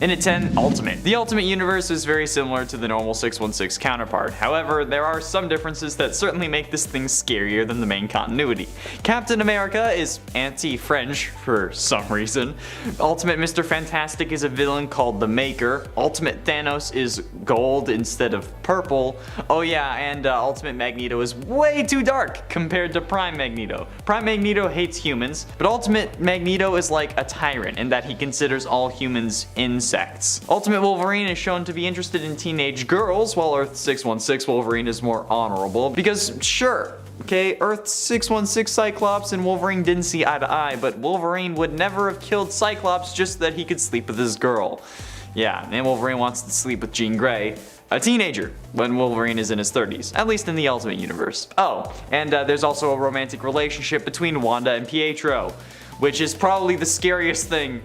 And at 10, Ultimate. The Ultimate Universe is very similar to the normal 616 counterpart. However, there are some differences that certainly make this thing scarier than the main continuity. Captain America is anti-French for some reason. Ultimate Mr. Fantastic is a villain called the Maker. Ultimate Thanos is gold instead of purple. Oh yeah, and Ultimate Magneto is way too dark compared to Prime Magneto. Prime Magneto hates humans, but Ultimate Magneto is like a tyrant in that he considers all humans insects. Ultimate Wolverine is shown to be interested in teenage girls, while Earth 616 Wolverine is more honorable, because sure, okay, Earth 616 Cyclops and Wolverine didn't see eye to eye, but Wolverine would never have killed Cyclops just so that he could sleep with his girl. Yeah, and Wolverine wants to sleep with Jean Grey, a teenager, when Wolverine is in his 30s, at least in the Ultimate Universe. Oh, and there's also a romantic relationship between Wanda and Pietro, which is probably the scariest thing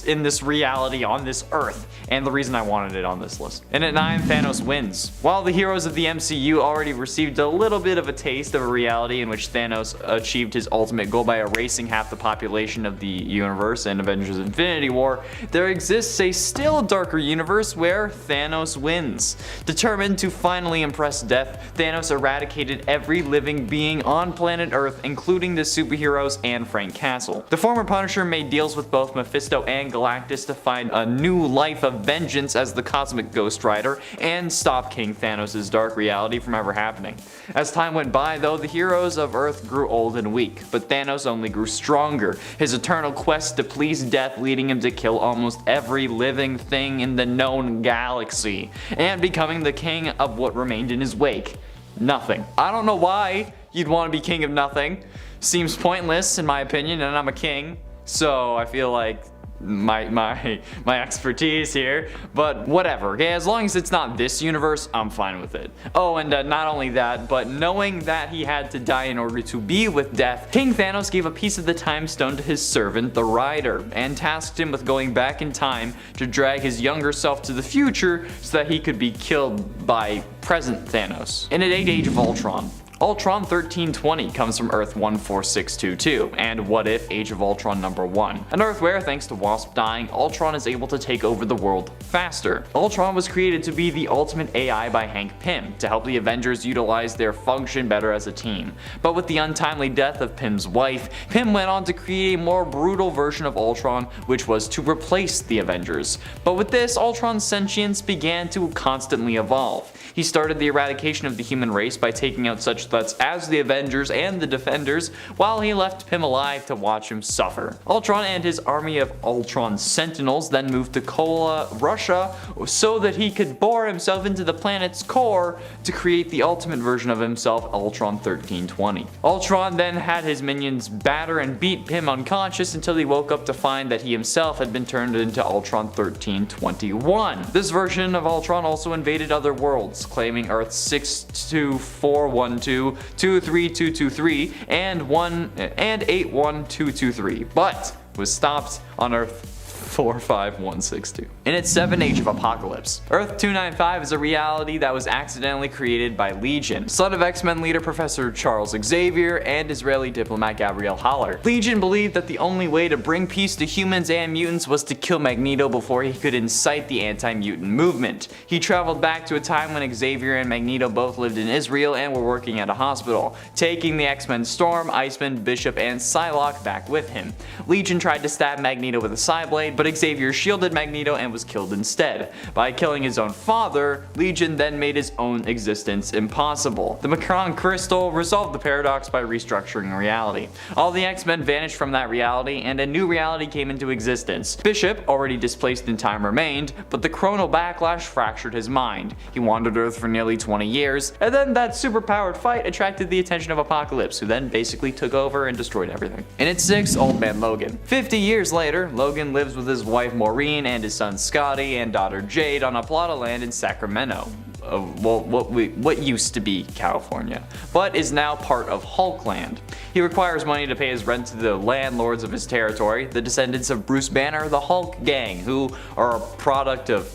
in this reality, on this Earth, and the reason I wanted it on this list. And at 9, Thanos wins. While the heroes of the MCU already received a little bit of a taste of a reality in which Thanos achieved his ultimate goal by erasing half the population of the universe in Avengers Infinity War, there exists a still darker universe where Thanos wins. Determined to finally impress death, Thanos eradicated every living being on planet Earth, including the superheroes and Frank Castle. The former Punisher made deals with both Mephisto and Galactus to find a new life of vengeance as the Cosmic Ghost Rider and stop King Thanos' dark reality from ever happening. As time went by though, the heroes of Earth grew old and weak, but Thanos only grew stronger, his eternal quest to please death leading him to kill almost every living thing in the known galaxy, and becoming the king of what remained in his wake. Nothing. I don't know why you'd want to be king of nothing. Seems pointless in my opinion, and I'm a king, so I feel like my expertise here, but whatever, okay, as long as it's not this universe, I'm fine with it. Oh, and not only that, but knowing that he had to die in order to be with death, King Thanos gave a piece of the Time Stone to his servant, the Rider, and tasked him with going back in time to drag his younger self to the future so that he could be killed by present Thanos. And at 8, Age of Ultron. Ultron 1320 comes from Earth 14622, and What If Age of Ultron number 1. An Earth where, thanks to Wasp dying, Ultron is able to take over the world faster. Ultron was created to be the ultimate AI by Hank Pym, to help the Avengers utilize their function better as a team. But with the untimely death of Pym's wife, Pym went on to create a more brutal version of Ultron, which was to replace the Avengers. But with this, Ultron's sentience began to constantly evolve. He started the eradication of the human race by taking out such threats as the Avengers and the Defenders, while he left Pym alive to watch him suffer. Ultron and his army of Ultron Sentinels then moved to Kola, Russia, so that he could bore himself into the planet's core to create the ultimate version of himself, Ultron 1320. Ultron then had his minions batter and beat Pym unconscious until he woke up to find that he himself had been turned into Ultron 1321. This version of Ultron also invaded other worlds, claiming Earth 62412, 23223, and 81223, but was stopped on Earth 45162. In its 7, Age of Apocalypse. Earth 295 is a reality that was accidentally created by Legion, son of X-Men leader Professor Charles Xavier and Israeli diplomat Gabriel Haller. Legion believed that the only way to bring peace to humans and mutants was to kill Magneto before he could incite the anti-mutant movement. He traveled back to a time when Xavier and Magneto both lived in Israel and were working at a hospital, taking the X-Men Storm, Iceman, Bishop, and Psylocke back with him. Legion tried to stab Magneto with a Psyblade, but Xavier shielded Magneto and was killed instead. By killing his own father, Legion then made his own existence impossible. The Macron Crystal resolved the paradox by restructuring reality. All the X-Men vanished from that reality, and a new reality came into existence. Bishop, already displaced in time, remained, but the chronal backlash fractured his mind. He wandered Earth for nearly 20 years, and then that superpowered fight attracted the attention of Apocalypse, who then basically took over and destroyed everything. In its 6, Old Man Logan. 50 years later, Logan lives with his wife Maureen and his son Scotty and daughter Jade on a plot of land in Sacramento. What used to be California, but is now part of Hulkland. He requires money to pay his rent to the landlords of his territory, the descendants of Bruce Banner, the Hulk Gang, who are a product of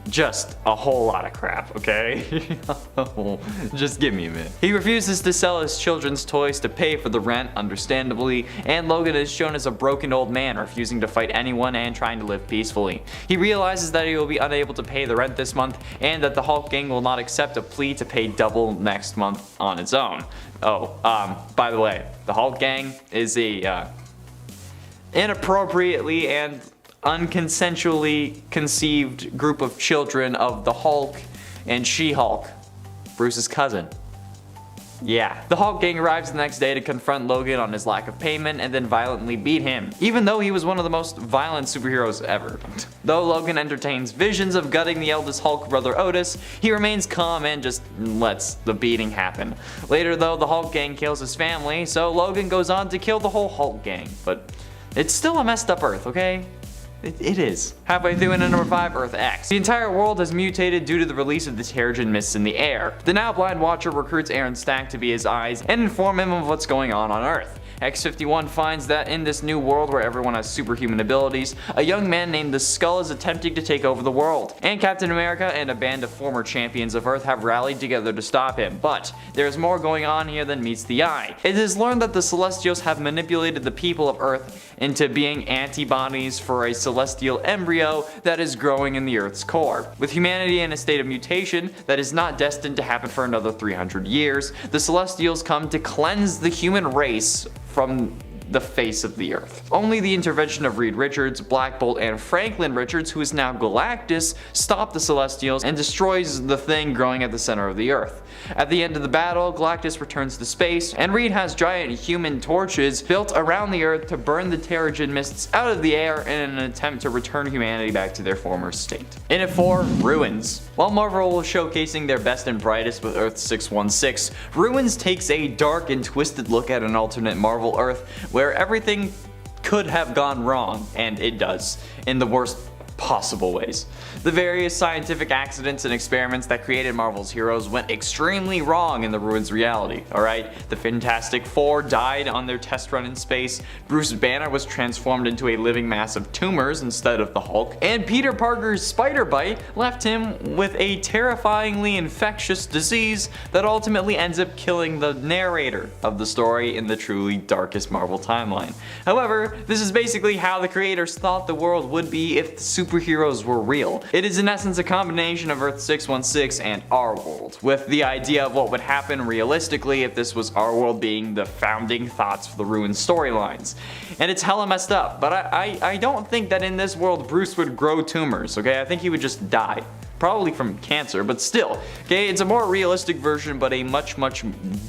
just a whole lot of crap, okay? Just give me a minute. He refuses to sell his children's toys to pay for the rent, understandably, and Logan is shown as a broken old man refusing to fight anyone and trying to live peacefully. He realizes that he will be unable to pay the rent this month and that the Hulk gang will not accept a plea to pay double next month on its own. Oh, by the way, the Hulk gang is a inappropriately and unconsensually conceived group of children of the Hulk and She-Hulk, Bruce's cousin. Yeah. The Hulk gang arrives the next day to confront Logan on his lack of payment and then violently beat him, even though he was one of the most violent superheroes ever. Though Logan entertains visions of gutting the eldest Hulk brother Otis, he remains calm and just lets the beating happen. Later though, the Hulk gang kills his family, so Logan goes on to kill the whole Hulk gang. But it's still a messed up Earth, okay? It is. Halfway through into number 5, Earth X. The entire world has mutated due to the release of the Terrigen mists in the air. The now blind Watcher recruits Aaron Stack to be his eyes and inform him of what's going on Earth. X-51 finds that in this new world where everyone has superhuman abilities, a young man named the Skull is attempting to take over the world, and Captain America and a band of former champions of Earth have rallied together to stop him. But there's more going on here than meets the eye. It is learned that the Celestials have manipulated the people of Earth into being antibodies for a celestial embryo that is growing in the Earth's core. With humanity in a state of mutation that is not destined to happen for another 300 years, the Celestials come to cleanse the human race from the face of the Earth. Only the intervention of Reed Richards, Black Bolt, and Franklin Richards, who is now Galactus, stop the Celestials and destroys the thing growing at the center of the Earth. At the end of the battle, Galactus returns to space, and Reed has giant human torches built around the Earth to burn the Terrigen mists out of the air in an attempt to return humanity back to their former state. In at 4, Ruins. While Marvel was showcasing their best and brightest with Earth 616, Ruins takes a dark and twisted look at an alternate Marvel Earth where everything could have gone wrong, and it does, in the worst possible ways. The various scientific accidents and experiments that created Marvel's heroes went extremely wrong in the Ruins reality, alright? The Fantastic Four died on their test run in space, Bruce Banner was transformed into a living mass of tumors instead of the Hulk, and Peter Parker's spider bite left him with a terrifyingly infectious disease that ultimately ends up killing the narrator of the story in the truly darkest Marvel timeline. However, this is basically how the creators thought the world would be if the superheroes were real. It is in essence a combination of Earth 616 and our world, with the idea of what would happen realistically if this was our world being the founding thoughts for the Ruined storylines. And it's hella messed up, but I don't think that in this world Bruce would grow tumors, okay? I think he would just die. Probably from cancer, but still, okay, it's a more realistic version, but a much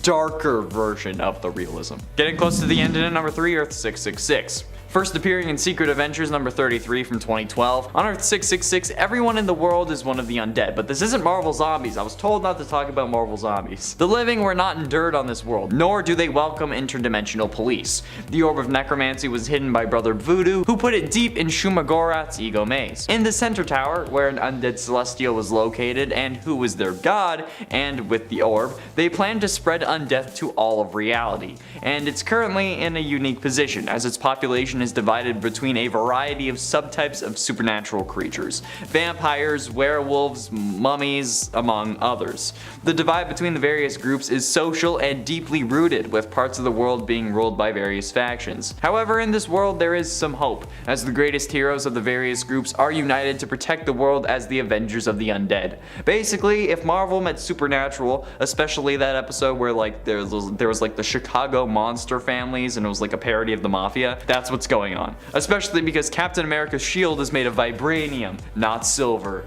darker version of the realism. Getting close to the end in number 3, Earth 666. First appearing in Secret Adventures number 33 from 2012, on Earth 666, everyone in the world is one of the undead, but this isn't Marvel Zombies. I was told not to talk about Marvel Zombies. The living were not endured on this world, nor do they welcome interdimensional police. The Orb of Necromancy was hidden by Brother Voodoo, who put it deep in Shumagorath's ego maze. In the center tower, where an undead celestial was located and who was their god, and with the orb, they plan to spread undeath to all of reality. And it's currently in a unique position, as its population is divided between a variety of subtypes of supernatural creatures, vampires, werewolves, mummies, among others. The divide between the various groups is social and deeply rooted, with parts of the world being ruled by various factions. However, in this world there is some hope, as the greatest heroes of the various groups are united to protect the world as the Avengers of the Undead. Basically, if Marvel met Supernatural, especially that episode where like there was like the Chicago monster families and it was like a parody of the Mafia, that's what's going on. Especially because Captain America's shield is made of vibranium, not silver.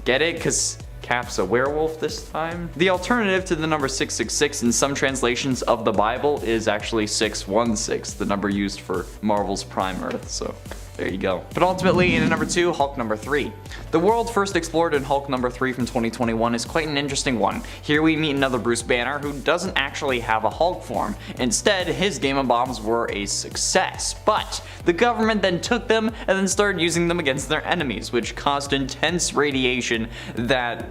Get it? Cause Cap's a werewolf this time? The alternative to the number 666 in some translations of the Bible is actually 616, the number used for Marvel's Prime Earth, so there you go. But ultimately, in number 2, Hulk number 3. The world first explored in Hulk number 3 from 2021 is quite an interesting one. Here we meet another Bruce Banner who doesn't actually have a Hulk form. Instead, his Game of Bombs were a success, but the government then took them and then started using them against their enemies, which caused intense radiation that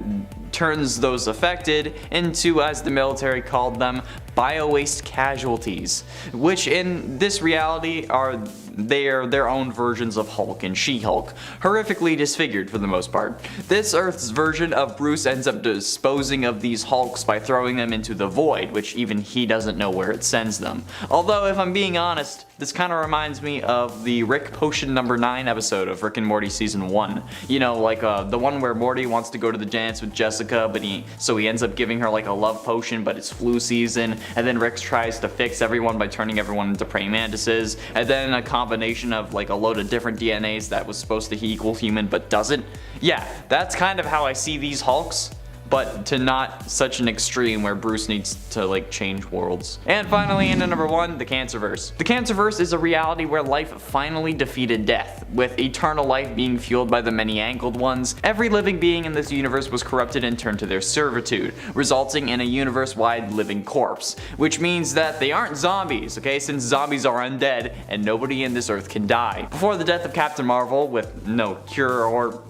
turns those affected into, as the military called them, biowaste casualties, which in this reality are They are their own versions of Hulk and She-Hulk, horrifically disfigured for the most part. This Earth's version of Bruce ends up disposing of these Hulks by throwing them into the void, which even he doesn't know where it sends them. Although, if I'm being honest, this kind of reminds me of the Rick Potion number 9 episode of Rick and Morty season 1. You know, like the one where Morty wants to go to the dance with Jessica, but he ends up giving her like a love potion, but it's flu season, and then Rick tries to fix everyone by turning everyone into praying mantises, and then a combination of like a load of different DNAs that was supposed to equal human but doesn't. Yeah, that's kind of how I see these Hulks, but to not such an extreme where Bruce needs to like change worlds. And finally, into number 1, the Cancerverse. The Cancerverse is a reality where life finally defeated death, with eternal life being fueled by the many-angled ones. Every living being in this universe was corrupted and turned to their servitude, resulting in a universe-wide living corpse, which means that they aren't zombies, okay, since zombies are undead and nobody in this earth can die. Before the death of Captain Marvel, with no cure or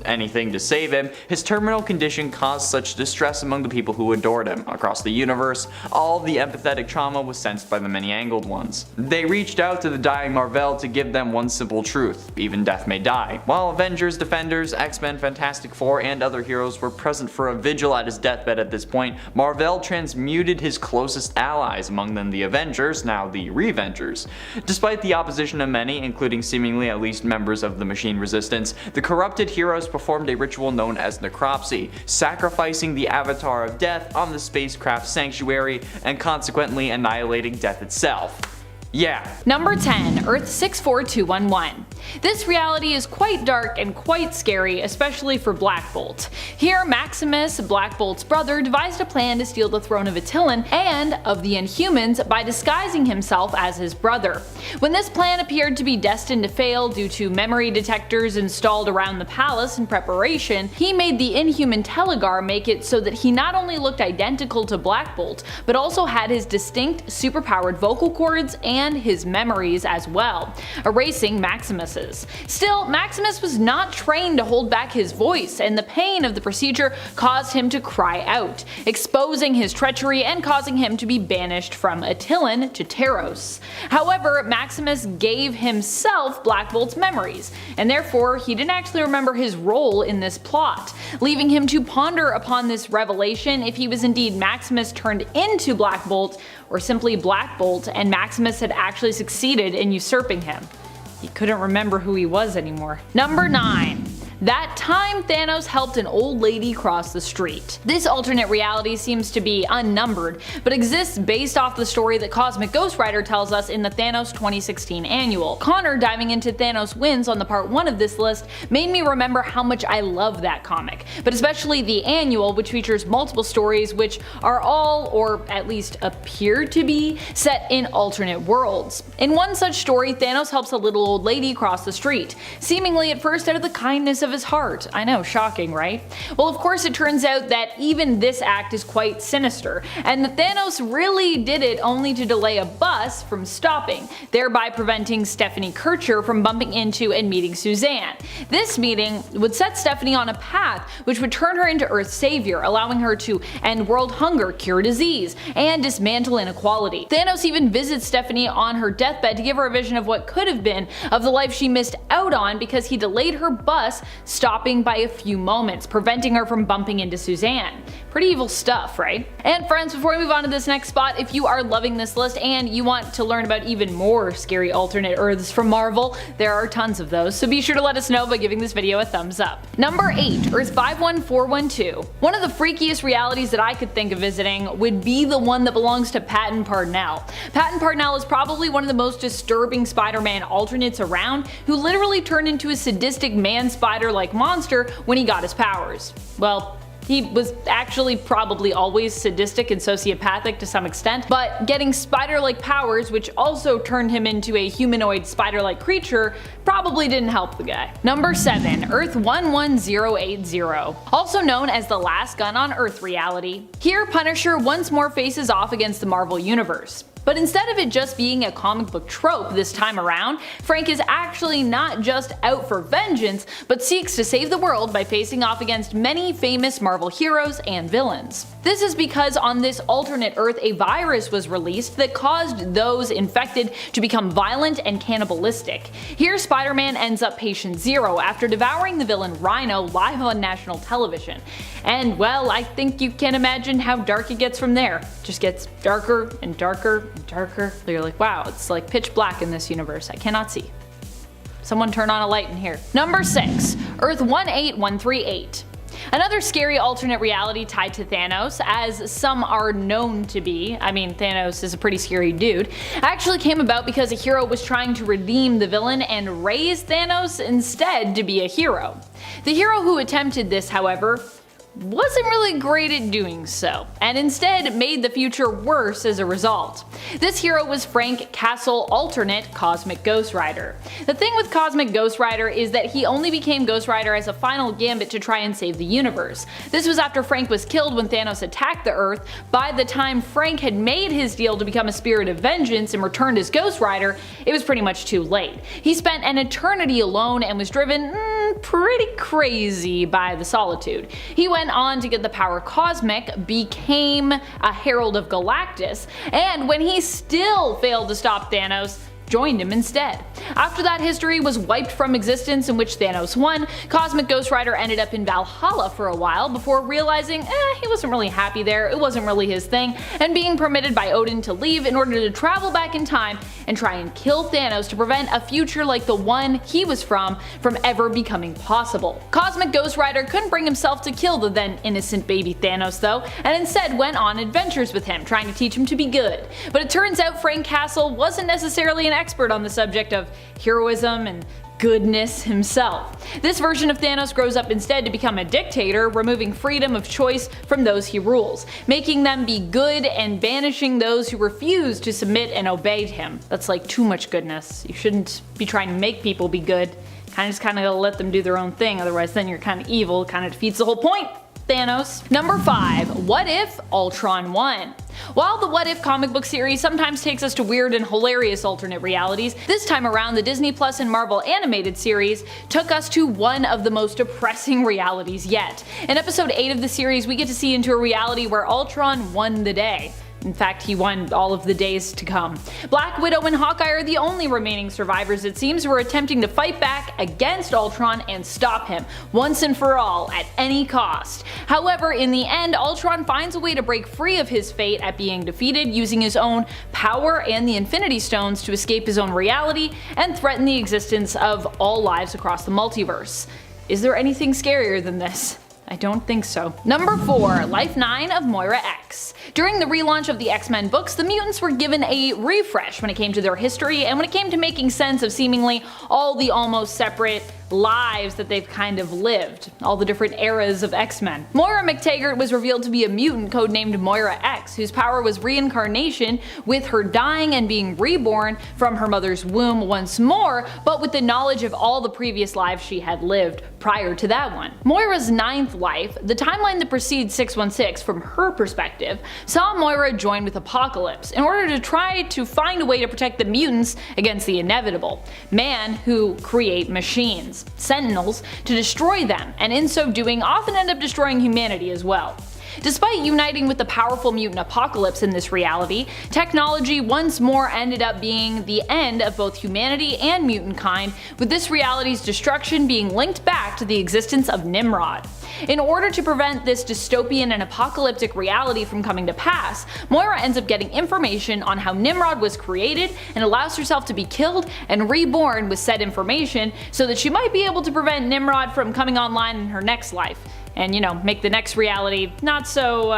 anything to save him, his terminal condition caused such distress among the people who adored him. Across the universe, all the empathetic trauma was sensed by the many-angled ones. They reached out to the dying Marvel to give them one simple truth: even death may die. While Avengers, Defenders, X-Men, Fantastic Four, and other heroes were present for a vigil at his deathbed at this point, Marvel transmuted his closest allies, among them the Avengers, now the Revengers. Despite the opposition of many, including seemingly at least members of the Machine Resistance, the corrupted heroes performed a ritual known as necropsy, sacrificing the avatar of death on the spacecraft Sanctuary and consequently annihilating death itself. Yeah. Number 10, Earth 64211. This reality is quite dark and quite scary, especially for Black Bolt. Here, Maximus, Black Bolt's brother, devised a plan to steal the throne of Attilan and of the Inhumans by disguising himself as his brother. When this plan appeared to be destined to fail due to memory detectors installed around the palace in preparation, he made the Inhuman Telegar make it so that he not only looked identical to Black Bolt, but also had his distinct superpowered vocal cords and his memories as well, erasing Maximus's. Still, Maximus was not trained to hold back his voice, and the pain of the procedure caused him to cry out, exposing his treachery and causing him to be banished from Attilan to Taros. However, Maximus gave himself Black Bolt's memories, and therefore he didn't actually remember his role in this plot, leaving him to ponder upon this revelation if he was indeed Maximus turned into Black Bolt, or simply Black Bolt and Maximus had actually succeeded in usurping him. He couldn't remember who he was anymore. Number 9. That time Thanos helped an old lady cross the street. This alternate reality seems to be unnumbered, but exists based off the story that Cosmic Ghost Rider tells us in the Thanos 2016 annual. Connor diving into Thanos Wins on the part 1 of this list made me remember how much I love that comic, but especially the annual, which features multiple stories which are all, or at least appear to be, set in alternate worlds. In one such story, Thanos helps a little old lady cross the street, seemingly at first out of the kindness of his heart. I know, shocking, right? Well, of course it turns out that even this act is quite sinister, and that Thanos really did it only to delay a bus from stopping, thereby preventing Stephanie Kircher from bumping into and meeting Suzanne. This meeting would set Stephanie on a path which would turn her into Earth's savior, allowing her to end world hunger, cure disease, and dismantle inequality. Thanos even visits Stephanie on her deathbed to give her a vision of what could have been of the life she missed out on because he delayed her bus, stopping by a few moments, preventing her from bumping into Suzanne. Pretty evil stuff, right? And friends, before we move on to this next spot, if you are loving this list and you want to learn about even more scary alternate Earths from Marvel, there are tons of those, so be sure to let us know by giving this video a thumbs up. Number 8, Earth 51412. One of the freakiest realities that I could think of visiting would be the one that belongs to Patton Parnel. Patton Parnel is probably one of the most disturbing Spider-Man alternates around, who literally turned into a sadistic man-spider-like monster when he got his powers. Well, he was actually probably always sadistic and sociopathic to some extent, but getting spider-like powers, which also turned him into a humanoid spider-like creature, probably didn't help the guy. Number 7, Earth 11080. Also known as the Last Gun on Earth reality. Here, Punisher once more faces off against the Marvel Universe. But instead of it just being a comic book trope this time around, Frank is actually not just out for vengeance, but seeks to save the world by facing off against many famous Marvel heroes and villains. This is because on this alternate Earth a virus was released that caused those infected to become violent and cannibalistic. Here Spider-Man ends up patient zero after devouring the villain Rhino live on national television. And well, I think you can imagine how dark it gets from there. It just gets darker and darker and darker. You're like, wow, it's like pitch black in this universe. I cannot see. Someone turn on a light in here. Number 6. Earth 18138. Another scary alternate reality tied to Thanos, as some are known to be. I mean, Thanos is a pretty scary dude. Actually came about because a hero was trying to redeem the villain and raise Thanos instead to be a hero. The hero who attempted this, however, wasn't really great at doing so, and instead made the future worse as a result. This hero was Frank Castle alternate Cosmic Ghost Rider. The thing with Cosmic Ghost Rider is that he only became Ghost Rider as a final gambit to try and save the universe. This was after Frank was killed when Thanos attacked the Earth. By the time Frank had made his deal to become a spirit of vengeance and returned as Ghost Rider, it was pretty much too late. He spent an eternity alone and was driven pretty crazy by the solitude. He went on to get the power Cosmic, became a Herald of Galactus, and when he still failed to stop Thanos, joined him instead. After that, history was wiped from existence, in which Thanos won. Cosmic Ghost Rider ended up in Valhalla for a while before realizing he wasn't really happy there, it wasn't really his thing, and being permitted by Odin to leave in order to travel back in time and try and kill Thanos to prevent a future like the one he was from ever becoming possible. Cosmic Ghost Rider couldn't bring himself to kill the then innocent baby Thanos though, and instead went on adventures with him, trying to teach him to be good. But it turns out Frank Castle wasn't necessarily an expert on the subject of heroism and goodness himself. This version of Thanos grows up instead to become a dictator, removing freedom of choice from those he rules, making them be good and banishing those who refuse to submit and obey him. That's like too much goodness. You shouldn't be trying to make people be good. Just kind of let them do their own thing, otherwise then you're kind of evil, kind of defeats the whole point. Thanos. Number 5. What if Ultron won? While the What If comic book series sometimes takes us to weird and hilarious alternate realities, this time around the Disney Plus and Marvel animated series took us to one of the most depressing realities yet. In episode 8 of the series, we get to see into a reality where Ultron won the day. In fact, he won all of the days to come. Black Widow and Hawkeye are the only remaining survivors, it seems, who are attempting to fight back against Ultron and stop him, once and for all, at any cost. However, in the end, Ultron finds a way to break free of his fate at being defeated, using his own power and the Infinity Stones to escape his own reality and threaten the existence of all lives across the multiverse. Is there anything scarier than this? I don't think so. Number 4. Life 9 of Moira X. During the relaunch of the X-Men books, the mutants were given a refresh when it came to their history and when it came to making sense of seemingly all the almost separate lives that they've kind of lived, all the different eras of X-Men. Moira McTaggart was revealed to be a mutant codenamed Moira X, whose power was reincarnation, with her dying and being reborn from her mother's womb once more, but with the knowledge of all the previous lives she had lived prior to that one. Moira's 9th life, the timeline that precedes 616 from her perspective, saw Moira join with Apocalypse in order to try to find a way to protect the mutants against the inevitable. Man who create machines, Sentinels, to destroy them, and in so doing often end up destroying humanity as well. Despite uniting with the powerful mutant Apocalypse in this reality, technology once more ended up being the end of both humanity and mutant kind, with this reality's destruction being linked back to the existence of Nimrod. In order to prevent this dystopian and apocalyptic reality from coming to pass, Moira ends up getting information on how Nimrod was created and allows herself to be killed and reborn with said information so that she might be able to prevent Nimrod from coming online in her next life. And, you know, make the next reality not so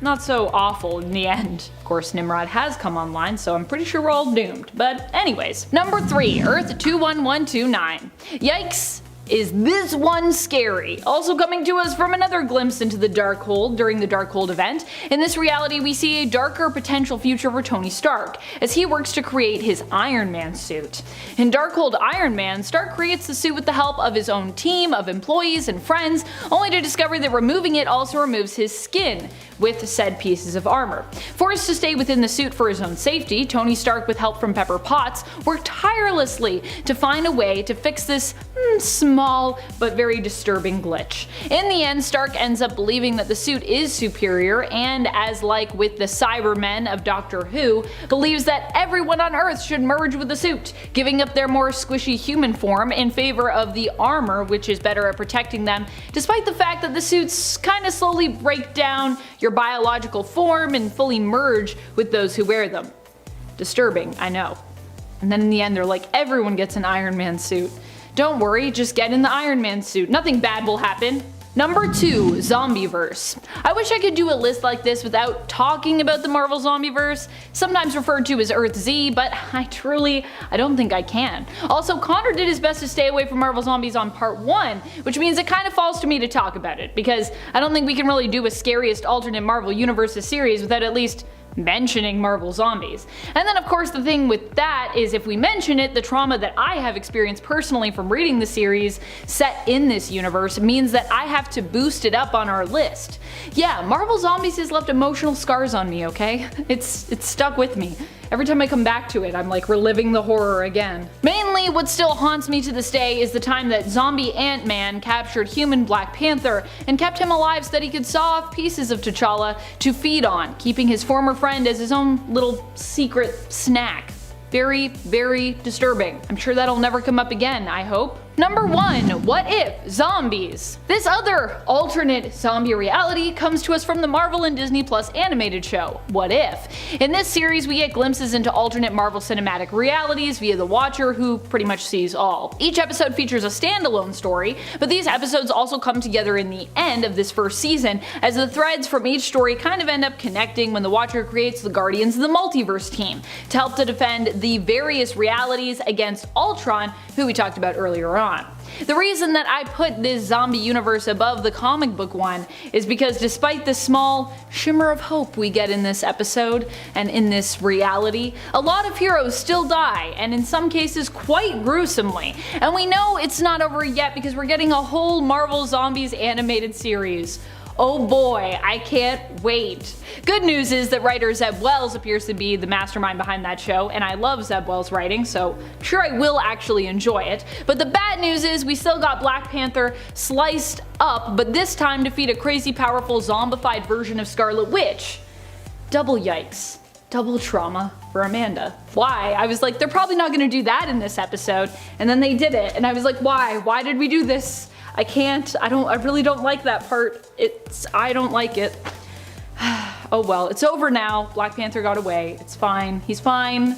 awful in the end. Of course, Nimrod has come online, so I'm pretty sure we're all doomed. But anyways. Number 3. Earth 21129. Yikes. Is this one scary? Also coming to us from another glimpse into the Darkhold during the Darkhold event. In this reality, we see a darker potential future for Tony Stark, as he works to create his Iron Man suit. In Darkhold Iron Man, Stark creates the suit with the help of his own team of employees and friends, only to discover that removing it also removes his skin with said pieces of armor. Forced to stay within the suit for his own safety, Tony Stark, with help from Pepper Potts, worked tirelessly to find a way to fix this small but very disturbing glitch. In the end, Stark ends up believing that the suit is superior, and as like with the Cybermen of Doctor Who, believes that everyone on Earth should merge with the suit, giving up their more squishy human form in favor of the armor, which is better at protecting them, despite the fact that the suits kinda slowly break down your biological form and fully merge with those who wear them. Disturbing, I know. And then in the end they're like, everyone gets an Iron Man suit. Don't worry, just get in the Iron Man suit. Nothing bad will happen. Number 2, Zombieverse. I wish I could do a list like this without talking about the Marvel Zombieverse, sometimes referred to as Earth Z, but I don't think I can. Also, Connor did his best to stay away from Marvel Zombies on part 1, which means it kind of falls to me to talk about it, because I don't think we can really do a Scariest Alternate Marvel Universes series without at least mentioning Marvel Zombies. And then of course the thing with that is, if we mention it, the trauma that I have experienced personally from reading the series set in this universe means that I have to boost it up on our list. Yeah, Marvel Zombies has left emotional scars on me, okay? It's stuck with me. Every time I come back to it, I'm like reliving the horror again. Mainly, what still haunts me to this day is the time that zombie Ant-Man captured human Black Panther and kept him alive so that he could saw off pieces of T'Challa to feed on, keeping his former friend as his own little secret snack. Very, very disturbing. I'm sure that'll never come up again, I hope. Number 1, What If? Zombies. This other alternate zombie reality comes to us from the Marvel and Disney Plus animated show, What If? In this series, we get glimpses into alternate Marvel cinematic realities via the Watcher, who pretty much sees all. Each episode features a standalone story, but these episodes also come together in the end of this first season, as the threads from each story kind of end up connecting when the Watcher creates the Guardians of the Multiverse team to help to defend the various realities against Ultron, who we talked about earlier on. The reason that I put this zombie universe above the comic book one is because despite the small shimmer of hope we get in this episode and in this reality, a lot of heroes still die, and in some cases quite gruesomely. And we know it's not over yet because we're getting a whole Marvel Zombies animated series. Oh boy, I can't wait. Good news is that writer Zeb Wells appears to be the mastermind behind that show, and I love Zeb Wells' writing, so I'm sure I will actually enjoy it. But the bad news is we still got Black Panther sliced up, but this time to defeat a crazy powerful zombified version of Scarlet Witch. Double yikes. Double trauma for Amanda. Why? I was like, they're probably not gonna do that in this episode, and then they did it, and I was like, why? Why did we do this? I can't, I really don't like that part. I don't like it. Oh well, it's over now. Black Panther got away. It's fine. He's fine.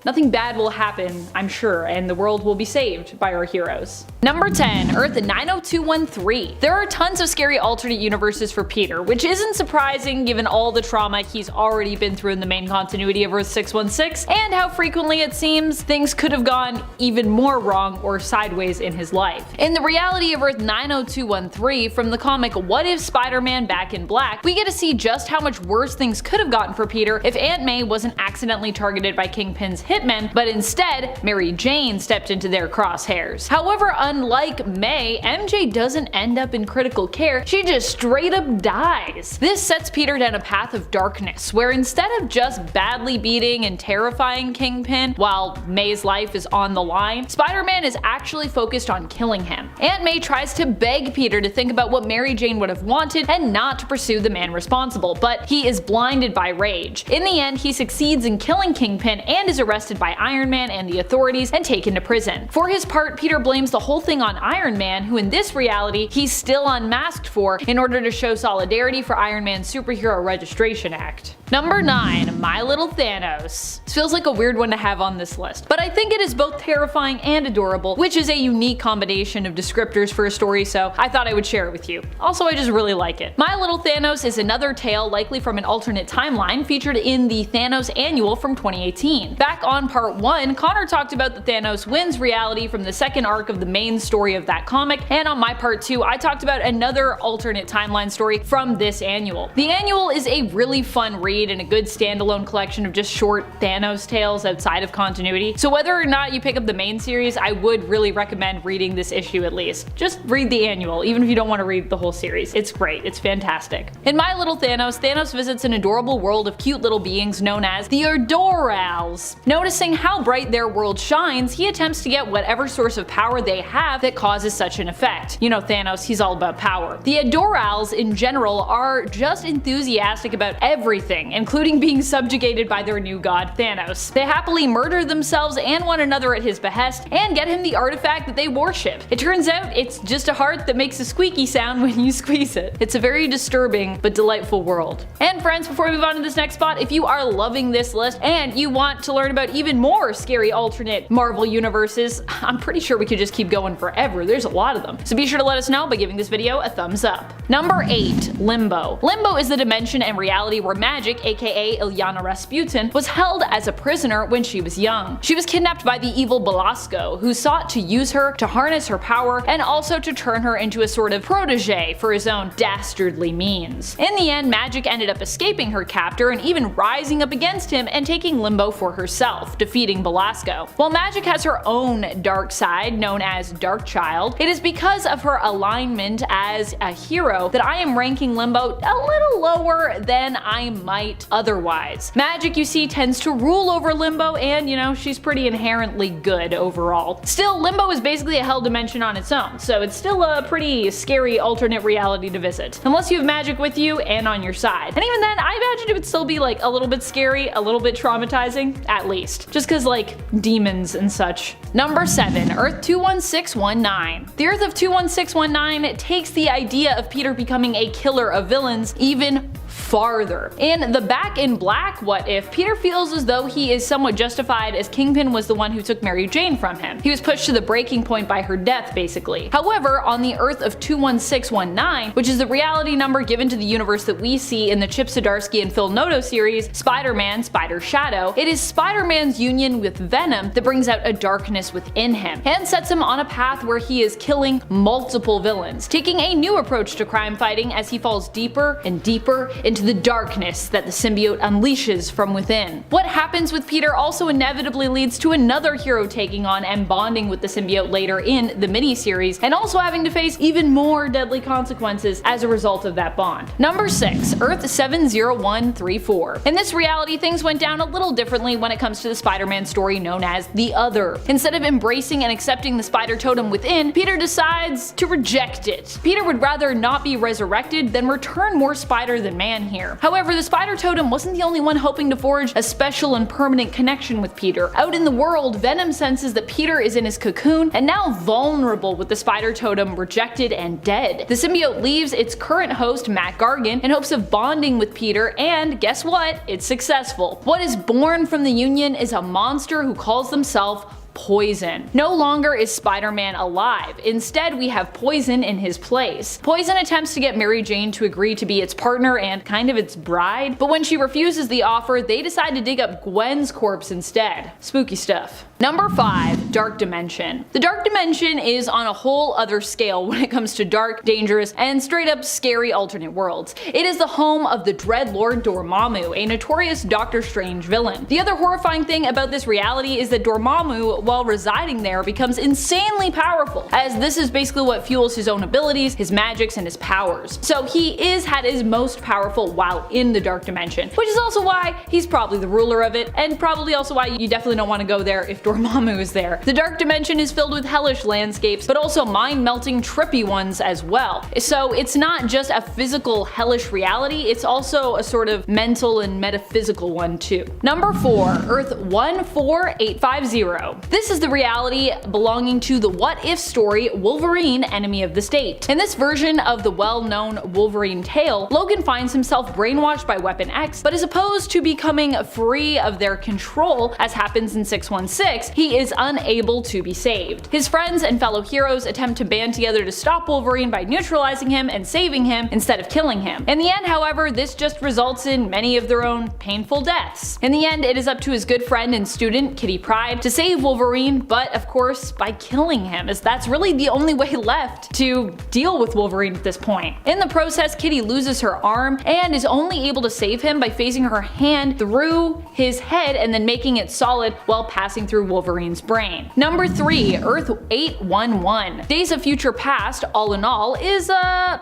Nothing bad will happen, I'm sure, and the world will be saved by our heroes. Number 10, Earth 90213. There are tons of scary alternate universes for Peter, which isn't surprising given all the trauma he's already been through in the main continuity of Earth 616, and how frequently it seems things could have gone even more wrong or sideways in his life. In the reality of Earth 90213 from the comic What If Spider-Man Back in Black, we get to see just how much worse things could have gotten for Peter if Aunt May wasn't accidentally targeted by Kingpin's hitmen, but instead Mary Jane stepped into their crosshairs. However, unlike May, MJ doesn't end up in critical care, she just straight up dies. This sets Peter down a path of darkness, where instead of just badly beating and terrifying Kingpin while May's life is on the line, Spider-Man is actually focused on killing him. Aunt May tries to beg Peter to think about what Mary Jane would have wanted and not to pursue the man responsible, but he is blinded by rage. In the end, he succeeds in killing Kingpin and is arrested by Iron Man and the authorities and taken to prison. For his part, Peter blames the whole thing on Iron Man, who in this reality he's still unmasked for, in order to show solidarity for Iron Man's Superhero Registration Act. Number 9. My Little Thanos. This feels like a weird one to have on this list, but I think it is both terrifying and adorable, which is a unique combination of descriptors for a story, so I thought I would share it with you. Also, I just really like it. My Little Thanos is another tale, likely from an alternate timeline, featured in the Thanos Annual from 2018. Back on part 1, Connor talked about the Thanos wins reality from the second arc of the main story of that comic, and on my part 2, I talked about another alternate timeline story from this annual. The annual is a really fun read and a good standalone collection of just short Thanos tales outside of continuity, so whether or not you pick up the main series, I would really recommend reading this issue at least. Just read the annual, even if you don't want to read the whole series. It's great, it's fantastic. In My Little Thanos, Thanos visits an adorable world of cute little beings known as the Adorals. Noticing how bright their world shines, he attempts to get whatever source of power they have that causes such an effect. You know Thanos, he's all about power. The Adorals in general are just enthusiastic about everything, including being subjugated by their new god Thanos. They happily murder themselves and one another at his behest, and get him the artifact that they worship. It turns out it's just a heart that makes a squeaky sound when you squeeze it. It's a very disturbing but delightful world. And friends, before we move on to this next spot, if you are loving this list and you want to learn about even more scary alternate Marvel universes, I'm pretty sure we could just keep going forever. There's a lot of them. So be sure to let us know by giving this video a thumbs up. Number 8. Limbo. Limbo is the dimension and reality where Magic, aka Ilyana Rasputin, was held as a prisoner when she was young. She was kidnapped by the evil Belasco, who sought to use her to harness her power and also to turn her into a sort of protege for his own dastardly means. In the end, Magic ended up escaping her captor and even rising up against him and taking Limbo for herself, defeating Belasco. While Magic has her own dark side, known as Darkchild, it is because of her alignment as a hero that I am ranking Limbo a little lower than I might otherwise. Magic, you see, tends to rule over Limbo, and you know, she's pretty inherently good overall. Still, Limbo is basically a hell dimension on its own, so it's still a pretty scary alternate reality to visit. Unless you have Magic with you and on your side. And even then, I imagine it would still be like a little bit scary, a little bit traumatizing, at least. Just cause like demons and such. Number 7. Earth 21619. The Earth of 21619 takes the idea of Peter becoming a killer of villains even farther. In the Back in Black What If, Peter feels as though he is somewhat justified as Kingpin was the one who took Mary Jane from him. He was pushed to the breaking point by her death, basically. However, on the Earth of 21619, which is the reality number given to the universe that we see in the Chip Zdarsky and Phil Noto series, Spider-Man Spider Shadow, it is Spider-Man's union with Venom that brings out a darkness within him, and sets him on a path where he is killing multiple villains, taking a new approach to crime fighting as he falls deeper and deeper into the darkness that the symbiote unleashes from within. What happens with Peter also inevitably leads to another hero taking on and bonding with the symbiote later in the mini-series, and also having to face even more deadly consequences as a result of that bond. Number 6. Earth 70134. In this reality, things went down a little differently when it comes to the Spider-Man story known as The Other. Instead of embracing and accepting the spider totem within, Peter decides to reject it. Peter would rather not be resurrected than return more spider than man here. However, the spider totem wasn't the only one hoping to forge a special and permanent connection with Peter. Out in the world, Venom senses that Peter is in his cocoon and now vulnerable with the spider totem rejected and dead. The symbiote leaves its current host, Matt Gargan, in hopes of bonding with Peter, and guess what? It's successful. What is born from the union is a monster who calls themselves Poison. No longer is Spider-Man alive. Instead, we have Poison in his place. Poison attempts to get Mary Jane to agree to be its partner and kind of its bride, but when she refuses the offer, they decide to dig up Gwen's corpse instead. Spooky stuff. Number 5. Dark Dimension. The Dark Dimension is on a whole other scale when it comes to dark, dangerous, and straight up scary alternate worlds. It is the home of the Dreadlord Dormammu, a notorious Doctor Strange villain. The other horrifying thing about this reality is that Dormammu, while residing there, becomes insanely powerful, as this is basically what fuels his own abilities, his magics, and his powers. So he is at his most powerful while in the Dark Dimension, which is also why he's probably the ruler of it, and probably also why you definitely don't want to go there if Dormammu is there. The Dark Dimension is filled with hellish landscapes, but also mind-melting, trippy ones as well. So it's not just a physical hellish reality, it's also a sort of mental and metaphysical one too. Number 4. Earth 14850. This is the reality belonging to the What If story Wolverine, Enemy of the State. In this version of the well-known Wolverine tale, Logan finds himself brainwashed by Weapon X, but as opposed to becoming free of their control, as happens in 616, he is unable to be saved. His friends and fellow heroes attempt to band together to stop Wolverine by neutralizing him and saving him instead of killing him. In the end, however, this just results in many of their own painful deaths. In the end, it is up to his good friend and student, Kitty Pryde, to save Wolverine, but of course by killing him, as that's really the only way left to deal with Wolverine at this point. In the process, Kitty loses her arm and is only able to save him by phasing her hand through his head and then making it solid while passing through Wolverine's brain. Number 3, Earth 811. Days of Future Past, all in all, is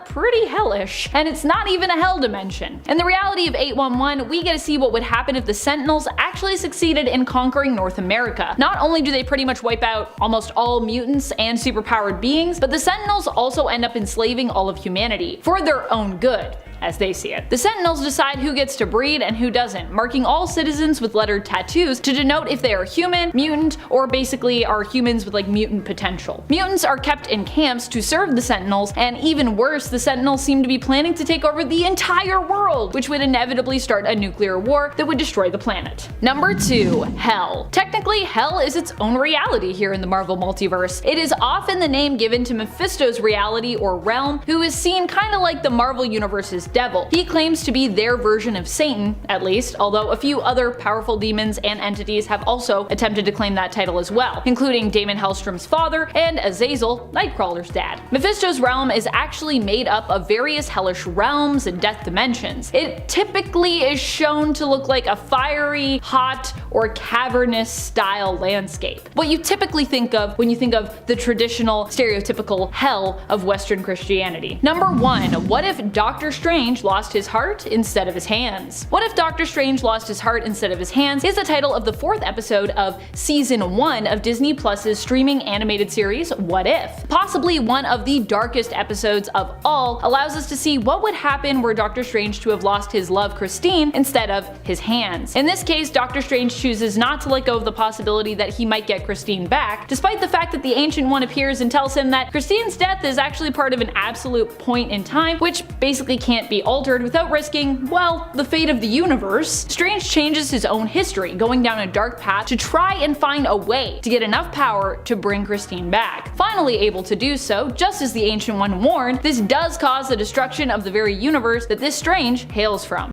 pretty hellish, and it's not even a hell dimension. In the reality of 811, we get to see what would happen if the Sentinels actually succeeded in conquering North America. Not only do they pretty much wipe out almost all mutants and superpowered beings, but the Sentinels also end up enslaving all of humanity for their own good, as they see it. The Sentinels decide who gets to breed and who doesn't, marking all citizens with lettered tattoos to denote if they are human, mutant, or basically are humans with like mutant potential. Mutants are kept in camps to serve the Sentinels, and even worse, the Sentinels seem to be planning to take over the entire world, which would inevitably start a nuclear war that would destroy the planet. Number 2, Hell. Technically, Hell is its own reality here in the Marvel Multiverse. It is often the name given to Mephisto's reality or realm, who is seen kinda like the Marvel Universe's devil. He claims to be their version of Satan, at least, although a few other powerful demons and entities have also attempted to claim that title as well, including Damon Hellstrom's father and Azazel, Nightcrawler's dad. Mephisto's realm is actually made up of various hellish realms and death dimensions. It typically is shown to look like a fiery, hot, or cavernous style landscape. What you typically think of when you think of the traditional, stereotypical hell of Western Christianity. Number 1, what if Doctor Strange lost his heart instead of his hands? What if Doctor Strange lost his heart instead of his hands is the title of the 4th episode of Season 1 of Disney Plus's streaming animated series What If. Possibly one of the darkest episodes of all, allows us to see what would happen were Doctor Strange to have lost his love Christine instead of his hands. In this case, Doctor Strange chooses not to let go of the possibility that he might get Christine back, despite the fact that the Ancient One appears and tells him that Christine's death is actually part of an absolute point in time, which basically can't be altered without risking, well, the fate of the universe. Strange changes his own history, going down a dark path to try and find a way to get enough power to bring Christine back. Finally able to do so, just as the Ancient One warned, this does cause the destruction of the very universe that this Strange hails from.